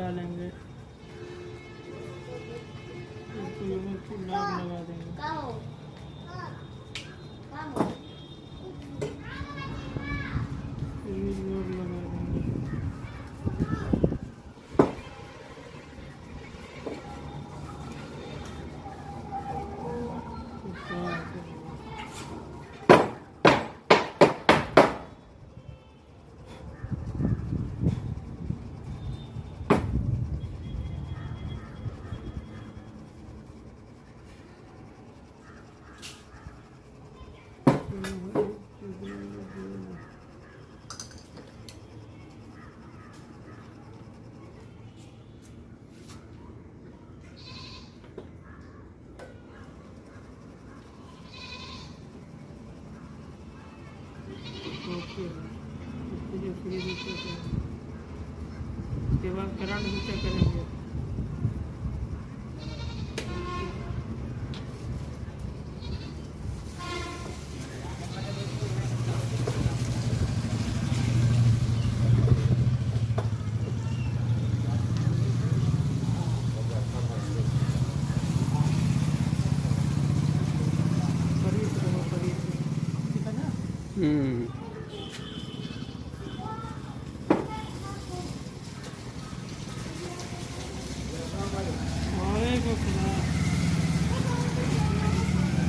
डालेंगे, इसको लाग लगा देंगे। फ्यूज बोर्ड लगा देंगे। उसके बाद करंट भी चेक करेंगे।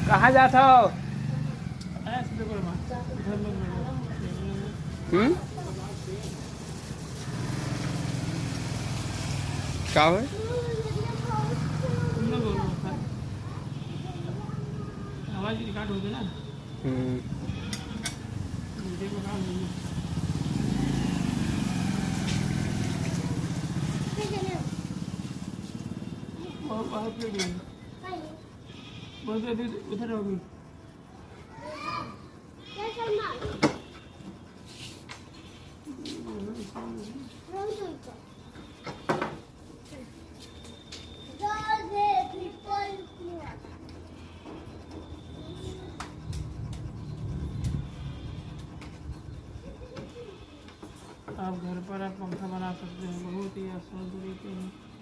कहाँ जाता हो? क्या है? आवाज रिकॉर्ड होगी ना। उधर होगी। आप घर पर आप पंखा बना सकते हैं बहुत ही आसान तरीके हैं।